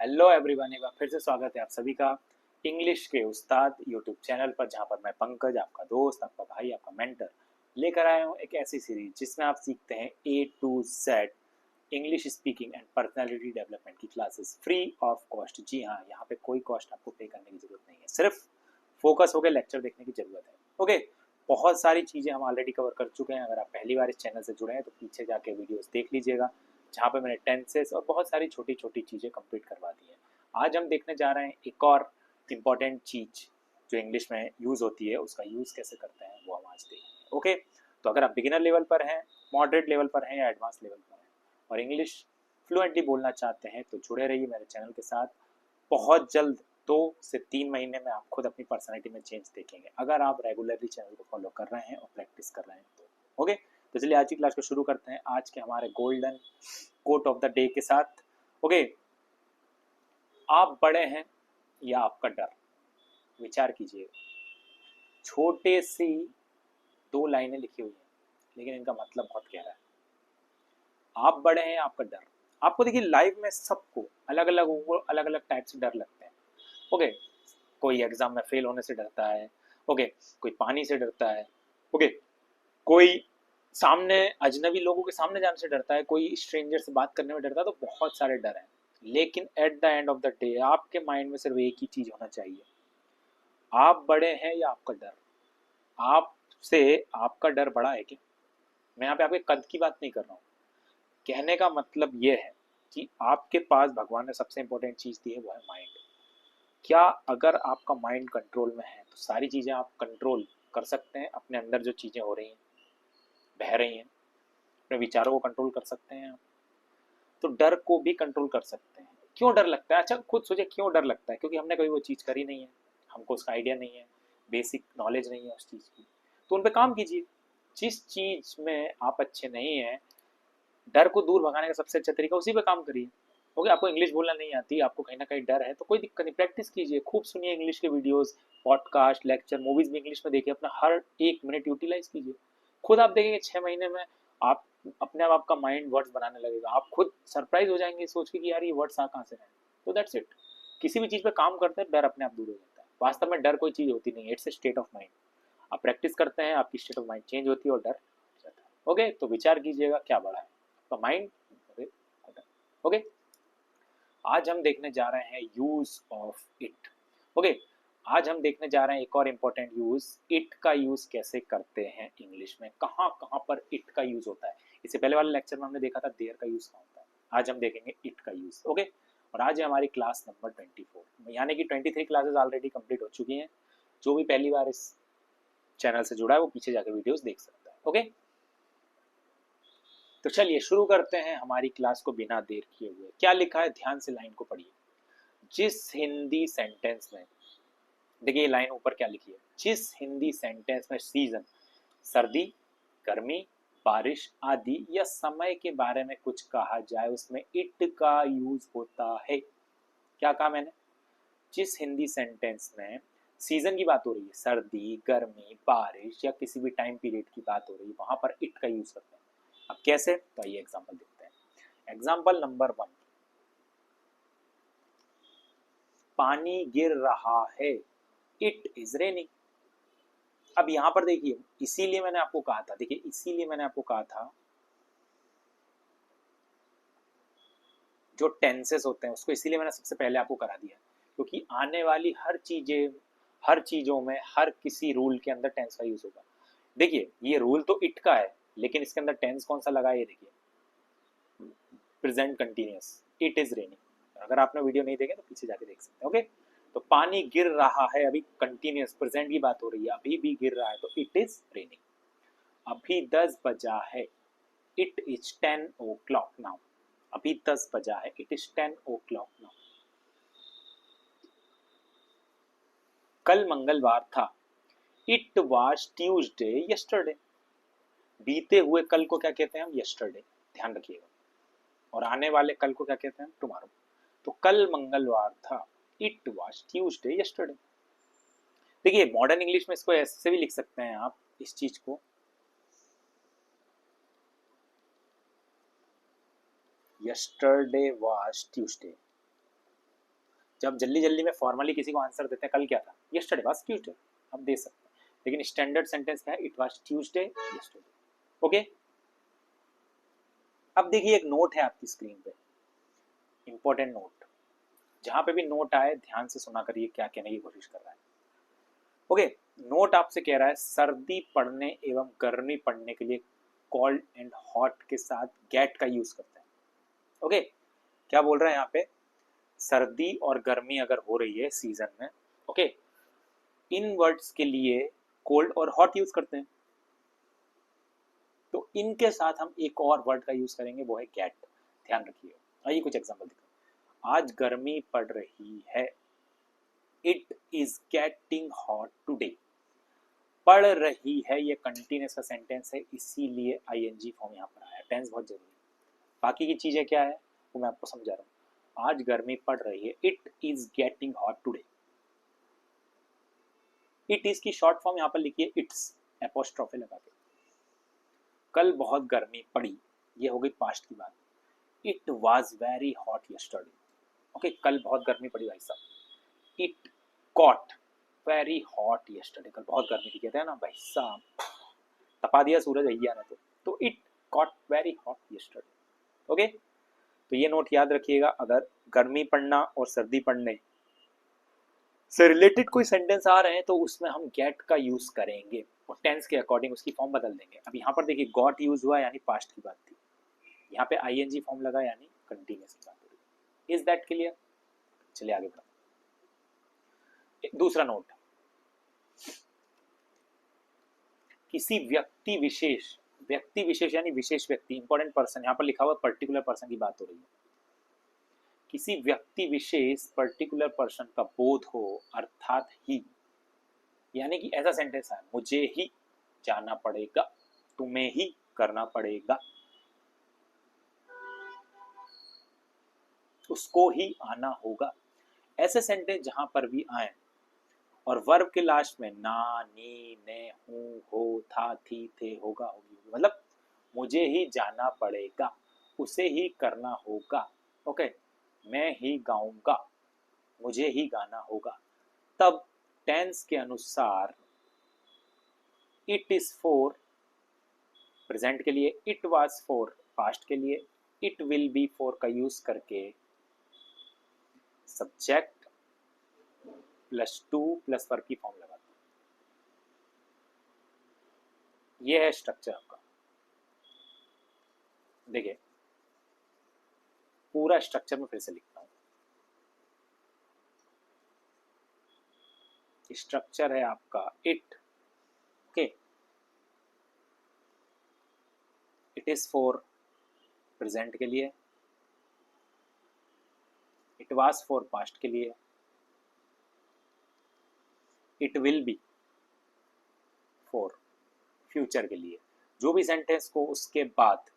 Hello everyone, एक बार फिर से स्वागत है आप सभी का इंग्लिश के उस्ताद यूट्यूब चैनल पर, जहां पर मैं पंकज, आपका दोस्त, आपका भाई, आपका मेंटर, लेकर आया हूं एक ऐसी सीरीज जिसमें आप सीखते हैं A to Z English speaking and personality development की क्लासेस फ्री ऑफ कॉस्ट। जी हाँ, यहाँ पे कोई कॉस्ट आपको पे करने की जरूरत नहीं है, सिर्फ फोकस होकर लेक्चर देखने की जरूरत है। ओके, बहुत सारी चीज़ें हम ऑलरेडी कवर कर चुके हैं। अगर आप पहली बार इस चैनल से जुड़े हैं तो पीछे जाके वीडियोस देख लीजिएगा, जहाँ पे मैंने टेंसेस और बहुत सारी छोटी छोटी चीज़ें कंप्लीट करवा दी हैं। आज हम देखने जा रहे हैं एक और इम्पॉर्टेंट चीज़ जो इंग्लिश में यूज़ होती है, उसका यूज़ कैसे करते हैं वो हम आज देखेंगे। ओके, तो अगर आप बिगिनर लेवल पर हैं, मॉडरेट लेवल पर हैं या एडवांस लेवल पर हैं और इंग्लिश फ्लुएंटली बोलना चाहते हैं तो जुड़े रहिए मेरे चैनल के साथ। बहुत जल्द 2 से 3 महीने में आप खुद अपनी पर्सनैलिटी में चेंज देखेंगे, अगर आप रेगुलरली चैनल को फॉलो कर रहे हैं और प्रैक्टिस कर रहे हैं तो। ओके, तो चलिए आज की क्लास को शुरू करते हैं आज के हमारे golden quote of the day के साथ। ओके, आप बड़े हैं या आपका डर? विचार कीजिए। छोटे सी 2 लाइनें लिखी हुई हैं, लेकिन इनका मतलब बहुत गहरा है। आप बड़े हैं या आपका डर? आपको देखिए, लाइफ में सबको अलग अलग टाइप से डर लगते हैं। ओके, कोई एग्जाम में फेल होने से डरता है। ओके, कोई पानी से डरता है। ओके, कोई सामने अजनबी लोगों के सामने जाने से डरता है, कोई स्ट्रेंजर से बात करने में डरता है। तो बहुत सारे डर हैं, लेकिन at the end of the day आपके माइंड में सिर्फ एक ही चीज होना चाहिए, आप बड़े हैं या आपका डर। आपसे आपका डर बड़ा है क्या? मैं यहाँ पे आपके कद की बात नहीं कर रहा हूँ। कहने का मतलब ये है कि आपके पास भगवान ने सबसे इंपॉर्टेंट चीज दी है, वो है माइंड। क्या अगर आपका माइंड कंट्रोल में है तो सारी चीजें आप कंट्रोल कर सकते हैं। अपने अंदर जो चीजें हो रही हैं, बह रही हैं, अपने विचारों को कंट्रोल कर सकते हैं आप, तो डर को भी कंट्रोल कर सकते हैं। क्यों डर लगता है? अच्छा, खुद सोचे क्यों डर लगता है? क्योंकि हमने कभी वो चीज़ करी नहीं है, हमको उसका आइडिया नहीं है, बेसिक नॉलेज नहीं है उस चीज़ की। तो उन पर काम कीजिए। जिस चीज़ में आप अच्छे नहीं हैं, डर को दूर भगाने का सबसे अच्छा तरीका, उसी पे काम करिए। ओके, आपको इंग्लिश बोलना नहीं आती, आपको कहीं ना कहीं डर है, तो कोई दिक्कत नहीं, प्रैक्टिस कीजिए, खूब सुनिए इंग्लिश के वीडियोस, पॉडकास्ट, लेक्चर, मूवीज भी इंग्लिश में देखिए, अपना हर 1 मिनट यूटिलाइज कीजिए। खुद आप देखेंगे 6 महीने में आप अपने आप आपका माइंड वर्ड्स बनाने लगेगा। आप खुद सरप्राइज हो जाएंगे सोच के कि यार ये वर्ड्स आ कहाँ से रहे हैं। तो दैट्स इट। किसी भी चीज़ पे काम करते हैं, डर अपने आप दूर हो जाता है। वास्तव में डर कोई चीज़ होती नहीं है, it's a state of mind. आप प्रैक्टिस करते हैं, आपकी स्टेट ऑफ माइंड चेंज होती है और डर जाता है। ओके, तो विचार कीजिएगा क्या बड़ा है, आपका माइंड। ओके, आज हम देखने जा रहे हैं यूज ऑफ इट। ओके, आज हम देखने जा रहे हैं एक और इम्पोर्टेंट यूज, इट का यूज कैसे करते हैं इंग्लिश में, कहाँ कहाँ पर इट का यूज होता है। इससे पहले वाले लेक्चर में हमने देखा था देयर का यूज कहाँ होता है, आज हम देखेंगे इट का यूज। ओके, और आज है हमारी क्लास नंबर 24, यानी कि 23 क्लासेस ऑलरेडी कंप्लीट हो चुकी हैं। जो भी पहली बार इस चैनल से जुड़ा है वो पीछे जाकर वीडियोस देख सकता है। ओके, तो चलिए शुरू करते हैं हमारी क्लास को बिना देर किए हुए। क्या लिखा है, ध्यान से लाइन को पढ़िए। जिस हिंदी सेंटेंस में, देखिए लाइन ऊपर क्या लिखी है, जिस हिंदी सेंटेंस में सीजन, सर्दी, गर्मी, बारिश आदि या समय के बारे में कुछ कहा जाए उसमें इट का यूज होता है। क्या कहा मैंने? जिस हिंदी सेंटेंस में सीजन की बात हो रही है, सर्दी, गर्मी, बारिश या किसी भी टाइम पीरियड की बात हो रही है, वहां पर इट का यूज करते हैं। अब कैसे? तो आइए एग्जांपल देखते हैं। एग्जांपल नंबर 1, पानी गिर रहा है, इट इज रेनिंग। अब यहां पर देखिए, इसीलिए मैंने आपको कहा था, देखिए इसीलिए मैंने आपको कहा था जो टेंसेस होते हैं उसको इसीलिए मैंने सबसे पहले आपको करा दिया, क्योंकि आने वाली हर चीजों में, हर किसी रूल के अंदर टेंस का यूज होगा। देखिए ये रूल तो इट का है, लेकिन इसके अंदर टेंस कौन सा लगा है, ये देखिए, present continuous, it is raining. अगर आपने वीडियो नहीं देखे तो पीछे जाके देख सकते हैं। ओके, तो पानी गिर रहा है, अभी कंटिन्यूअस प्रेजेंट की बात हो रही है, अभी भी गिर रहा है, तो इट इज रेनिंग। अभी 10 बजा है, it is 10 o'clock now. अभी 10 बजा है, it is 10 o'clock now. कल मंगलवार था, इट वॉज ट्यूजडे यस्टरडे। बीते हुए कल को क्या कहते हैं हम? यस्टरडे, ध्यान रखिएगा। और आने वाले कल को क्या कहते हैं हम? टुमारो। तो कल मंगलवार था, इट वॉज ट्यूजडे यस्टरडे। देखिए मॉडर्न इंग्लिश में इसको ऐसे भी लिख सकते हैं आप, इस चीज को, यस्टरडे वॉज ट्यूजडे। जब जल्दी जल्दी में फॉर्मली किसी को आंसर देते हैं, कल क्या था, यस्टरडे वाज ट्यूसडे, आप दे सकते हैं, लेकिन स्टैंडर्ड सेंटेंस क्या है, it was Tuesday yesterday. Okay, अब देखिए एक नोट है आपकी स्क्रीन पे, इंपॉर्टेंट नोट, जहां पे भी नोट आए ध्यान से सुना करिए क्या कहने की कोशिश कर रहा है। ओके, नोट आपसे कह रहा है सर्दी पड़ने एवं गर्मी पड़ने के लिए कोल्ड एंड हॉट के साथ गेट का यूज करते हैं। ओके, क्या बोल रहा है यहाँ पे, सर्दी और गर्मी अगर हो रही है सीजन में, ओके, इन वर्ड्स के लिए कोल्ड और हॉट यूज करते हैं, तो इनके साथ हम एक और वर्ड का यूज करेंगे, वो है गेट। ध्यान रखिए, आइए कुछ एग्जांपल दिखाओ। आज गर्मी पड़ रही है, it is getting hot today. पढ़ रही है ये कंटिन्यूस का सेंटेंस है, इसीलिए आईएनजी फॉर्म यहाँ पर आया। टेंस बहुत जरूरी है, बाकी की चीजें क्या है वो मैं आपको समझा रहा हूँ। आज गर्मी पड़ रही है, it is getting hot today. It is की शॉर्ट फॉर्म यहाँ पर लिखिए इट्स, एपोस्ट्रोफे लगा के। कल बहुत गर्मी पड़ी, ये हो गई पास्ट की बात। It was very hot yesterday. Okay, कल बहुत गर्मी पड़ी भाई साहब। It caught very hot yesterday, कल बहुत गर्मी थी, कहते हैं ना भाई साहब तपा दिया सूरज भैया ने। तो it caught very hot yesterday. Okay, तो ये नोट याद रखिएगा, अगर गर्मी पड़ना और सर्दी पड़ने से रिलेटेड कोई सेंटेंस आ रहे हैं तो उसमें हम गेट का यूज करेंगे और टेंस के अकॉर्डिंग उसकी फॉर्म बदल देंगे। अब यहाँ पर देखिए गॉट यूज हुआ यानी पास्ट की बात थी, यहाँ पे आईएनजी फॉर्म लगा यानी कंटिन्यूअस की बात हो रही है। Is that clear? चलिए आगे बढ़ते। दूसरा नोट, किसी व्यक्ति विशेष यानी विशेष व्यक्ति, इंपॉर्टेंट पर्सन, यहाँ पर लिखा हुआ पर्टिकुलर पर्सन की बात हो रही है। किसी व्यक्ति विशेष पर्टिकुलर पर्सन का बोध हो, अर्थात ही, यानी कि ऐसा सेंटेंस है, मुझे ही जाना पड़ेगा, तुम्हें ही करना पड़ेगा, उसको ही आना होगा। ऐसे सेंटेंस जहां पर भी आए और वर्ब के लास्ट में ना, नी, ने, हूं, हो, था, थी, थे, होगा, होगी, मतलब मुझे ही जाना पड़ेगा, उसे ही करना होगा, ओके, मैं ही गाऊंगा, मुझे ही गाना होगा, तब टेंस के अनुसार इट इज फॉर प्रेजेंट के लिए, इट वाज फॉर पास्ट के लिए, इट विल बी फॉर का यूज करके subject plus two plus verb की फॉर्म लगाते हैं। ये है स्ट्रक्चर आपका। देखिए पूरा स्ट्रक्चर में फिर से लिखता हूं। स्ट्रक्चर है आपका it, okay, it is for present के लिए, इट वाज फॉर पास्ट के लिए, it will be for future के लिए। जो भी सेंटेंस को उसके बाद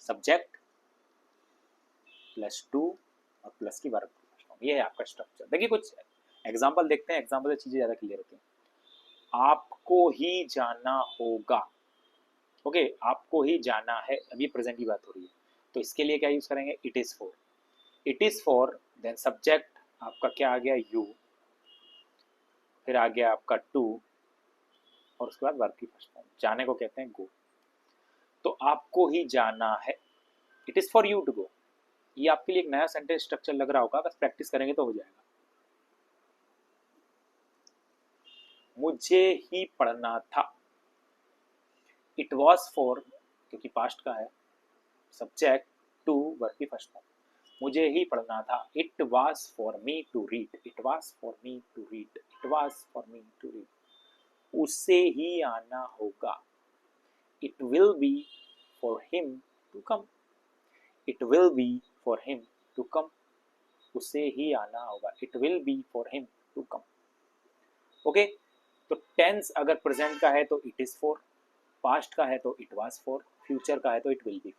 सब्जेक्ट प्लस टू और प्लस की वर्ब, ये है आपका स्ट्रक्चर। देखिए कुछ एग्जांपल देखते हैं, एग्जांपल से चीजें ज्यादा क्लियर होती हैं। आपको ही जाना होगा, ओके, आपको ही जाना है, अभी प्रेजेंट की बात हो रही है, तो इसके लिए क्या यूज करेंगे, it is for. It is for, then subject आपका क्या आ गया, यू, फिर आ गया आपका टू, और उसके बाद वर्ब की फर्स्ट फॉर्म, जाने को कहते हैं गो। तो आपको ही जाना है, it is for you to go. ये आपके लिए एक नया सेंटेंस स्ट्रक्चर लग रहा होगा, बस प्रैक्टिस करेंगे तो हो जाएगा। मुझे ही पढ़ना था, इट वॉज फॉर, क्योंकि पास्ट का है, सब्जेक्ट टू वर्ब की फर्स्ट फॉर्म, मुझे ही पढ़ना था, it was for me to read, it was for me to read, it was for me to read, उसे ही आना होगा, it will be for him to come, it will be for him to come, उसे ही आना होगा, it will be for him to come. Okay, तो tense अगर प्रेजेंट का है तो इट इज फॉर, पास्ट का है तो इट वाज फॉर, फ्यूचर का है तो इट विल बी।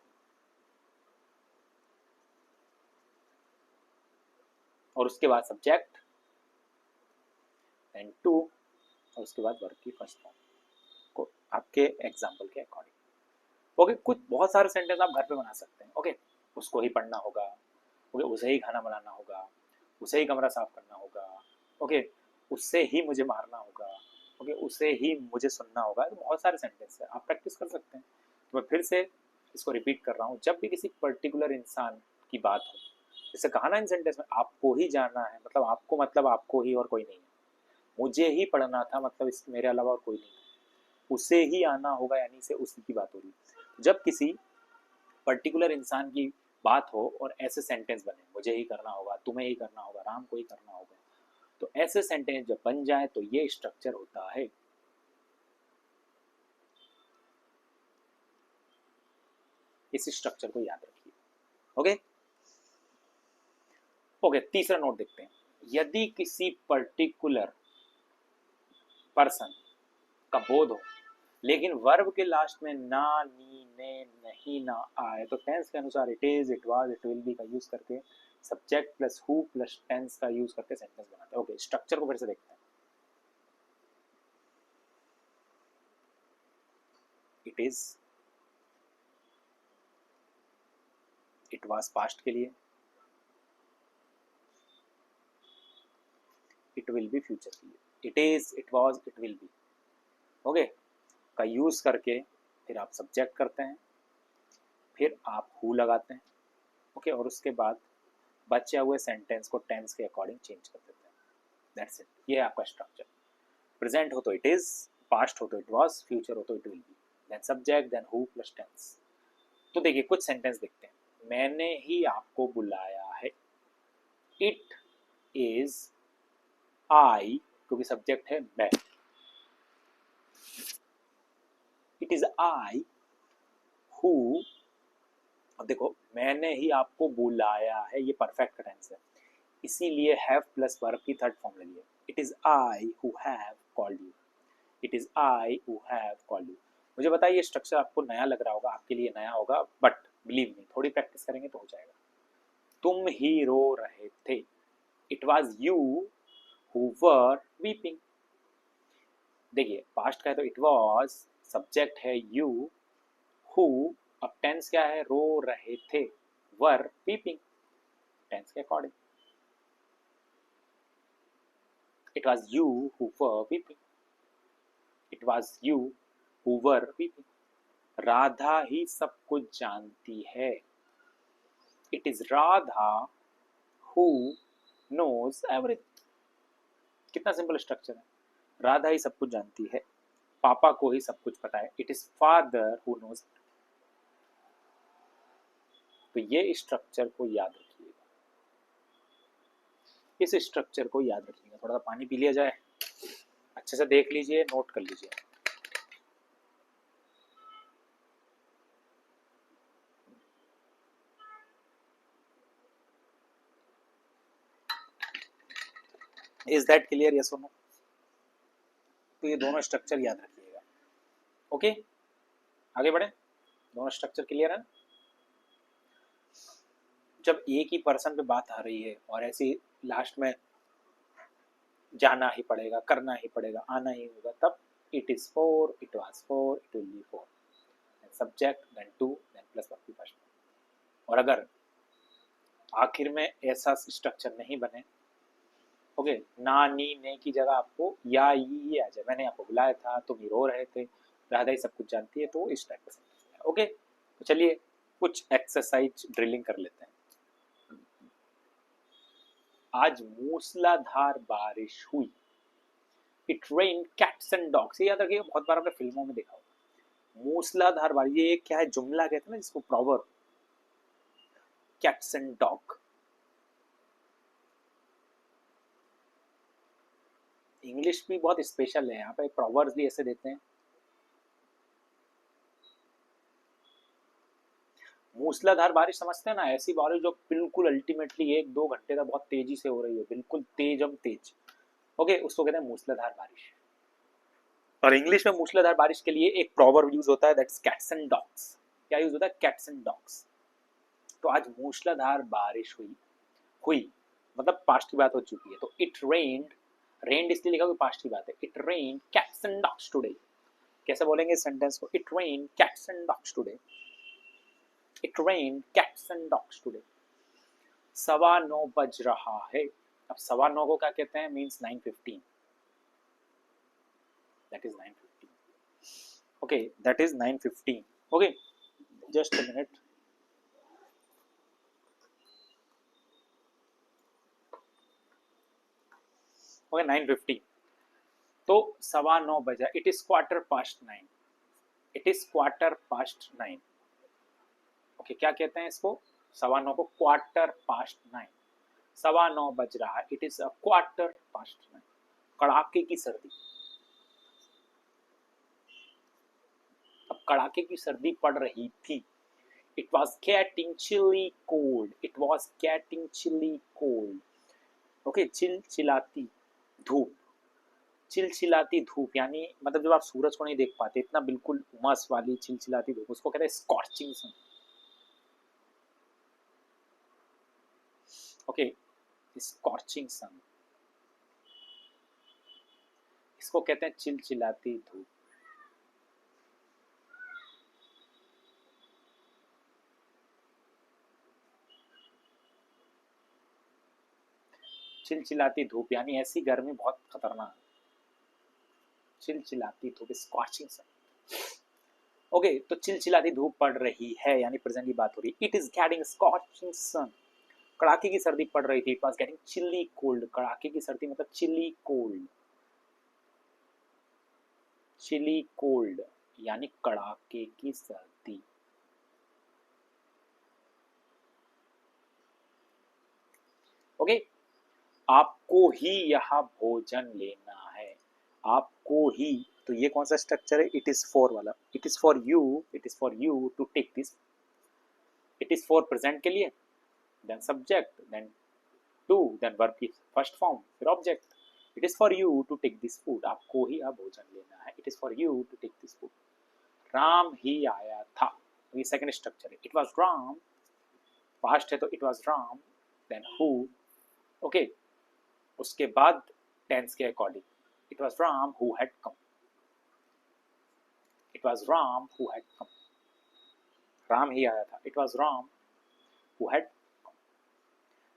और उसके बाद सब्जेक्ट एंड टू, और उसके बाद वर्ब की फर्स्ट फॉर्म को आपके एग्जाम्पल के अकॉर्डिंग। ओके, कुछ बहुत सारे सेंटेंस आप घर पे बना सकते हैं। ओके, उसको ही पढ़ना होगा, ओके, उसे ही खाना बनाना होगा, उसे ही कमरा साफ करना होगा, ओके, उससे ही मुझे मारना होगा, ओके, उसे ही मुझे सुनना होगा। तो बहुत सारे सेंटेंस है, आप प्रैक्टिस कर सकते हैं। तो मैं फिर से इसको रिपीट कर रहा हूँ, जब भी किसी पर्टिकुलर इंसान की बात हो, जैसे कहा ना इन सेंटेंस में, आपको ही जाना है, मतलब आपको, मतलब आपको ही और कोई नहीं है, मुझे ही पढ़ना था, मतलब इस मेरे अलावा और कोई नहीं है, उसे ही आना होगा, यानी से उसी की बात हो रही है। जब किसी पर्टिकुलर इंसान की बात हो और ऐसे सेंटेंस बने, मुझे ही करना होगा, तुम्हें ही करना होगा, राम को ही करना होगा, तो ऐसे सेंटेंस जब बन जाए तो ये स्ट्रक्चर होता है। इस स्ट्रक्चर को याद रखिए। ओके ओके, तीसरा नोट देखते हैं। यदि किसी पर्टिकुलर पर्सन का बोध हो लेकिन वर्ब के लास्ट में ना, नी, ने, नहीं, ना आए, तो टेंस के अनुसार it is, it was, it will B का यूज करके subject plus who plus tense का यूज करके सेंटेंस बनाते हैं। ओके, स्ट्रक्चर को फिर से देखते हैं। It is, it was past के लिए, इट विल बी फ्यूचर के लिए। It is, it was, it will B, okay, का यूज करके फिर आप सब्जेक्ट करते हैं, फिर आप हु लगाते हैं, ओके, और उसके बाद बचे हुए सेंटेंस को टेंस के अकॉर्डिंग चेंज कर देते हैं। दैट्स इट, ये है आपका स्ट्रक्चर। प्रेजेंट हो तो इट इज, पास्ट हो तो इट वाज, फ्यूचर हो तो it will be, then subject, then who plus tense. तो देखिए कुछ सेंटेंस देखते हैं। मैंने ही आपको बुलाया है, इट इज आई, क्योंकि सब्जेक्ट है मैं, इट इज आई हु, अब देखो मैंने ही आपको बुलाया है, ये परफेक्ट टेंस है, इसीलिए हैव प्लस वर्ब की थर्ड फॉर्म लगी है। It is I who have called you, it is I who have called you. मुझे बताइए ये स्ट्रक्चर आपको नया लग रहा होगा, आपके लिए नया होगा, बट बिलीव मी थोड़ी प्रैक्टिस करेंगे तो हो जाएगा। तुम ही रो रहे थे, it was you who were weeping. देखिए पास्ट का है तो इट वॉज, सब्जेक्ट है यू, हु, अब टेंस क्या है, रो रहे थे, वर वीपिंग, टेंस के according. It was you who were weeping, it was you who were weeping. Radha ही सब कुछ जानती है, it is Radha who knows everything. कितना सिंपल स्ट्रक्चर है, राधा ही सब कुछ जानती है, पापा को ही सब कुछ पता है, it is father who knows. तो ये स्ट्रक्चर को याद रखिएगा, इस स्ट्रक्चर को याद रखिएगा। थोड़ा सा पानी पी लिया जाए, अच्छे से देख लीजिए, नोट कर लीजिए। इज दैट क्लियर, यस और नो? तो ये दोनों स्ट्रक्चर याद रखिएगा। ओके आगे बढ़े, दोनों स्ट्रक्चर क्लियर है। जब एक ही पर्सन पे बात आ रही है और ऐसी लास्ट में जाना ही पड़ेगा, करना ही पड़ेगा, आना ही होगा, तब it is for, it was for, it will be for, subject then to then plus verb की फर्स्ट। और अगर आखिर में ऐसा स्ट्रक्चर नहीं बने, ओके, ना, नी, ने की जगह आपको या ये आ जाए, मैंने आपको बुलाया था, तुम ही रो रहे थे, राधा ही सब कुछ जानती है, तो इस टाइप का सेंटेंस है। ओके तो चलिए कुछ एक्सरसाइज ड्रिलिंग कर लेते हैं। आज मूसलाधार बारिश हुई, it rain cats and dogs. ये याद रखिएगा, बहुत बार आपने फिल्मों में देखा होगा। मूसलाधार बारिश, ये क्या है, जुमला कहते हैं ना जिसको, proverb, cats and dog. English भी बहुत स्पेशल है, यहाँ पे प्रॉवर्ब्स भी ऐसे देते हैं। मूसलाधार बारिश समझते हैं ना, ऐसी बारिश जो बिल्कुल अल्टीमेटली 1-2 घंटे तक बहुत तेजी से हो रही है, बिल्कुल तेजम तेज, ओके, उसको कहते हैं मूसलाधार बारिश। और इंग्लिश में मूसलाधार बारिश के लिए एक प्रॉवर्ब यूज होता है, दैट्स कैट्स एंड डॉग्स। क्या यूज होता है, कैट्स एंड डॉग्स। तो आज मूसलाधार बारिश हुई, हुई मतलब पास्ट की बात हो चुकी है, तो इट रेन्ड, रेन्ड इसलिए लिखा पास्ट की बात है, it rained cats and dogs today. कैसे बोलेंगे इस सेंटेंस को, it rained cats and dogs today. It rained cats and dogs today. 9:15 बज रहा है. अब 9:15 को क्या कहते हैं? Means 9:15. That is 9:15. Okay, that is 9:15. Okay, just a minute. Okay, 9:15. तो 9:15 बजा. It is 9:15. It is 9:15. Okay, क्या कहते हैं इसको? 9:15 को 9:15. 9:15 बज रहा है. It is a 9:15. कड़ाके की सर्दी. अब कड़ाके की सर्दी पड़ रही थी. It was getting chilly cold. It was getting chilly cold. Okay, चिलचिलाती धूप. चिलचिलाती धूप यानी मतलब जब आप सूरज को नहीं देख पाते, इतना बिल्कुल उमस वाली चिलचिलाती धूप, उसको कहते हैं स्कॉर्चिंग सन. ओके, स्कॉर्चिंग सन, इसको कहते हैं चिलचिलाती धूप. चिलचिलाती धूप यानी ऐसी गर्मी बहुत खतरनाक. चिलचिलाती धूप, स्कॉर्चिंग सन. ओके, तो चिलचिलाती धूप पड़ रही है यानी प्रेजेंट की बात हो रही है. It is getting scorching sun. कड़ाके की सर्दी पड़ रही थी. It was getting chilly cold. कड़ाके की सर्दी मतलब चिली कोल्ड. चिली कोल्ड यानी कड़ाके की सर्दी. ओके, आपको ही यह भोजन लेना है. आपको ही, तो ये कौन सा स्ट्रक्चर है? इट इज फॉर वाला. It is for you. It is for you to take this. It is for present के लिए, then subject, then to, then verb की फर्स्ट फॉर्म, फिर object. It is for you to take this food. आपको ही यह भोजन लेना है. It is for you to take this food. Ram ही आया था. ये सेकंड स्ट्रक्चर है. It was Ram. पास्ट है तो it was Ram, then who. Okay, उसके बाद टेंस के according it was Ram who had come. It was Ram who had come. Ram ही आया था. It was Ram who had come.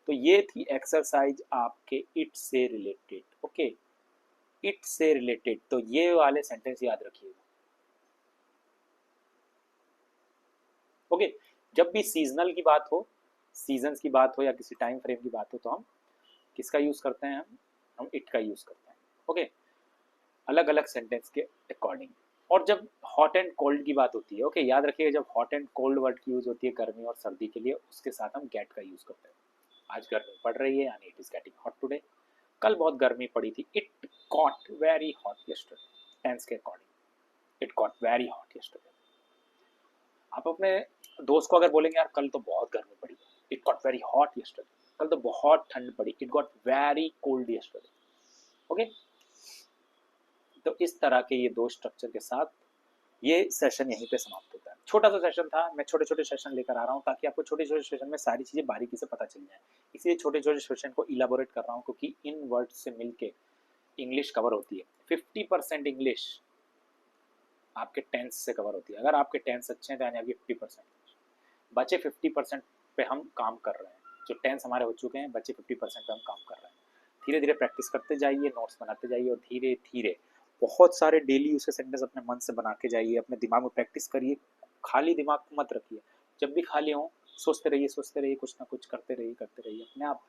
तो ये थी एक्सरसाइज आपके इट से रिलेटेड. ओके, इट से रिलेटेड. तो ये वाले सेंटेंस याद रखिएगा. ओके, जब भी सीजनल की बात हो, सीजन्स की बात हो या किसी टाइम फ्रेम की बात हो, तो हम किसका यूज करते हैं? हम इट का यूज करते हैं. ओके, अलग अलग सेंटेंस के अकॉर्डिंग. और जब हॉट एंड कोल्ड की बात होती है, ओके, याद रखिएगा, जब हॉट एंड कोल्ड वर्ड की यूज होती है गर्मी और सर्दी के लिए, उसके साथ हम गेट का यूज करते हैं. आज गर्मी पड़ रही है यानी it is getting hot today. कल बहुत गर्मी पड़ी थी. It got very hot yesterday. Tense के according it got very hot yesterday. आप अपने दोस्त को अगर बोलेंगे यार कल तो बहुत गर्मी पड़ी, it got very hot yesterday. कल तो बहुत ठंड पड़ी, it got very cold yesterday. Okay, तो इस तरह के ये दो स्ट्रक्चर के साथ ये सेशन यहीं पे समाप्त होता है. छोटा सा सेशन था. मैं छोटे छोटे सेशन लेकर आ रहा हूँ ताकि आपको छोटे छोटे सेशन में सारी चीजें बारीकी से पता चल जाए. इसलिए छोटे छोटे सेशन को इलाबोरेट कर रहा हूँ क्योंकि इन वर्ड्स से मिलके इंग्लिश कवर होती है. 50% इंग्लिश आपके टेंस से कवर होती है. अगर आपके टेंस अच्छे हैं तो यानी आपकी 50%. बचे 50% पे हम काम कर रहे हैं. जो टेंस हमारे हो चुके हैं, बचे 50% पे हम काम कर रहे हैं. धीरे धीरे प्रैक्टिस करते जाइए, नोट्स बनाते जाइए और धीरे धीरे बहुत सारे डेली यूसेज सेंटेंस अपने मन से बना के जाइए. अपने दिमाग में प्रैक्टिस करिए. खाली दिमाग को मत रखिए. जब भी खाली हो सोचते रहिए, कुछ ना कुछ करते रहिए. अपने आप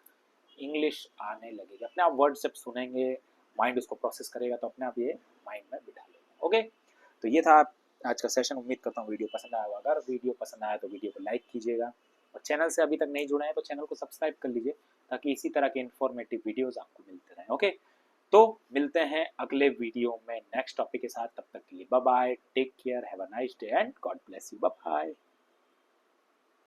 इंग्लिश आने लगेगी. अपने आप वर्ड जब सुनेंगे, माइंड उसको प्रोसेस करेगा तो अपने आप ये माइंड में बिठा लेगा. ओके, तो ये था आज का सेशन. उम्मीद करता हूँ वीडियो पसंद आया होगा. अगर वीडियो पसंद आया तो वीडियो को लाइक कीजिएगा और चैनल से अभी तक नहीं जुड़े हैं तो चैनल को सब्सक्राइब कर लीजिए ताकि इसी तरह के इन्फॉर्मेटिव वीडियोस आपको मिलते रहें. ओके, तो मिलते हैं अगले वीडियो में नेक्स्ट टॉपिक के साथ. तब तक के लिए bye bye, take care, have a nice day and God bless you. Bye bye.